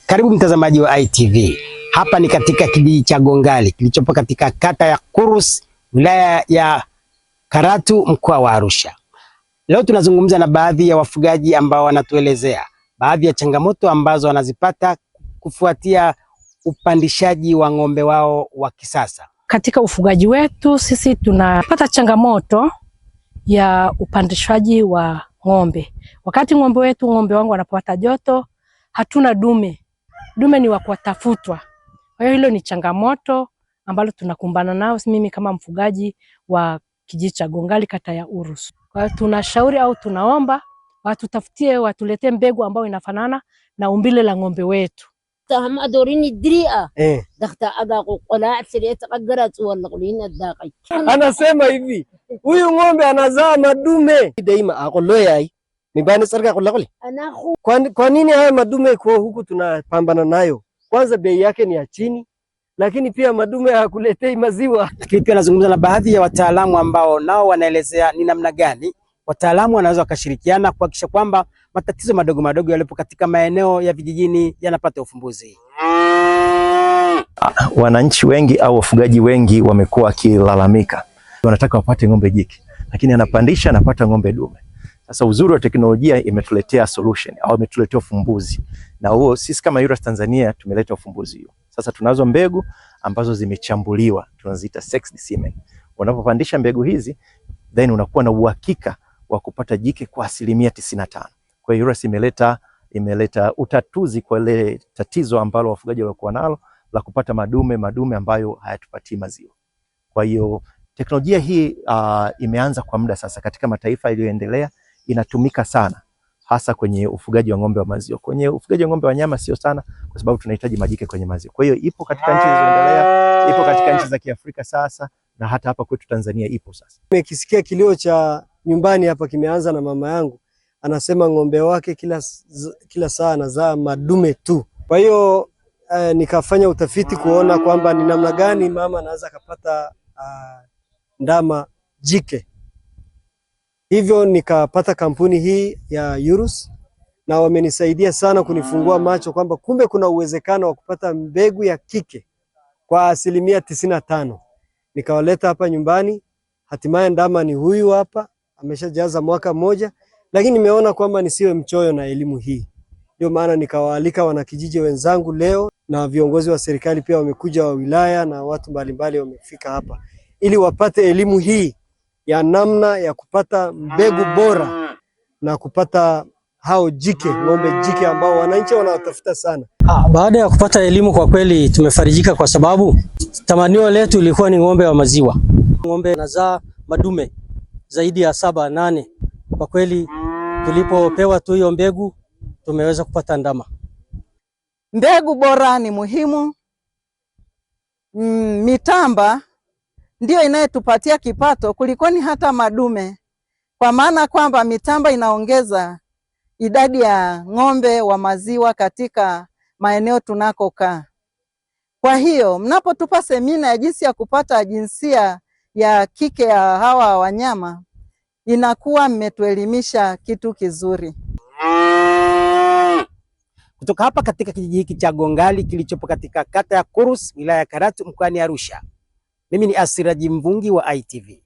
Karibu mtazamaji wa ITV. Hapa ni katika kijiji cha Gongali kilichopo katika kata ya Kurus, wilaya ya Karatu, mkoa wa Arusha. Leo tunazungumza na baadhi ya wafugaji ambao wanatuelezea baadhi ya changamoto ambazo wanazipata kufuatia upandishaji wa ng'ombe wao wa kisasa. Katika ufugaji wetu sisi tunapata changamoto ya upandishaji wa ng'ombe. Wakati ng'ombe wangu wanapata joto, hatuna dume. Dume ni wa kutafutwa. Kwa hiyo hilo ni changamoto ambalo tunakumbana nao mimi kama mfugaji wa kijiji cha Gongali, kata ya Urus. Kwa hiyo tunashauri au tunaomba watuletee mbegu ambayo inafanana na umbile la ng'ombe wetu. Anasema hivi, huyu ng'ombe anazaa madume daima akoloyai mibani sarga kulakuli. Kwa nini haya madume kwa huku tunapambana nayo? Kwanza bei yake ni ya chini, lakini pia madume hakuletei maziwa. Lakini pia nazungumza na baadhi ya wataalamu ambao nao wanaelezea ni namna gani wataalamu wanaweza wakashirikiana kuhakikisha kwamba matatizo madogo madogo yalipo katika maeneo ya vijijini yanapata ufumbuzi. Wananchi wengi au wafugaji wengi wamekuwa wakilalamika, wanataka wapate ng'ombe jike, lakini anapata ng'ombe dume. Sasa uzuri wa teknolojia imetuletea solution au imetuletea ufumbuzi, na huo sisi kama Eurus Tanzania tumeleta ufumbuzi huo. Sasa tunazo mbegu ambazo zimechambuliwa, tunaziita sexed semen. Unapopandisha mbegu hizi, then unakuwa na uhakika wa kupata jike kwa 95%. Kwa hiyo Eurus imeleta utatuzi kwa ile tatizo ambalo wafugaji walikuwa nalo la kupata madume ambayo hayatupatii maziwa. Kwa hiyo teknolojia hii imeanza kwa muda sasa katika mataifa yaliyoendelea, inatumika sana hasa kwenye ufugaji wa ng'ombe wa maziwa. Kwenye ufugaji wa ng'ombe wa nyama sio sana, kwa sababu tunahitaji majike kwenye maziwa. Kwa hiyo ipo katika nchi zilizoendelea, ipo katika nchi za Kiafrika sasa, na hata hapa kwetu Tanzania ipo sasa. Nimekisikia kilio cha nyumbani hapa, kimeanza na mama yangu. Anasema ng'ombe wake kila saa anazaa madume tu. Kwa hiyo nikafanya utafiti kuona kwamba ni namna gani mama anaweza kupata ndama jike. Hivyo nikapata kampuni hii ya Eurus, na wamenisaidia sana kunifungua macho kwamba kumbe kuna uwezekano wa kupata mbegu ya kike kwa 95%. Nikawaleta hapa nyumbani, hatimaye ndama ni huyu hapa, ameshajaza mwaka mmoja, lakini nimeona kwamba nisiwe mchoyo na elimu hii. Ndio maana nikawaalika wanakijiji wenzangu leo, na viongozi wa serikali pia wamekuja, wa wilaya na watu mbalimbali wamefika hapa ili wapate elimu hii ya namna ya kupata mbegu bora na kupata hao jike, ng'ombe jike ambao wananchi wanatafuta sana. Baada ya kupata elimu, kwa kweli tumefarijika, kwa sababu tamanio letu ilikuwa ni ng'ombe wa maziwa. Ng'ombe anazaa madume zaidi ya 7-8. Kwa kweli tulipopewa tu hiyo mbegu tumeweza kupata ndama. Mbegu bora ni muhimu. Mitamba ndio inayetupatia kipato kulikoni hata madume, kwa maana kwamba mitamba inaongeza idadi ya ng'ombe wa maziwa katika maeneo tunakokaa. Kwa hiyo mnapotupa semina ya jinsi ya kupata jinsia ya kike ya hawa wanyama, inakuwa mmetuelimisha kitu kizuri. Kutoka hapa katika kijiji hiki cha Gongali kilichopo katika kata ya Kurus, wilaya ya Karatu, mkoani Arusha, mimi ni Asiraji Mvungi wa ITV.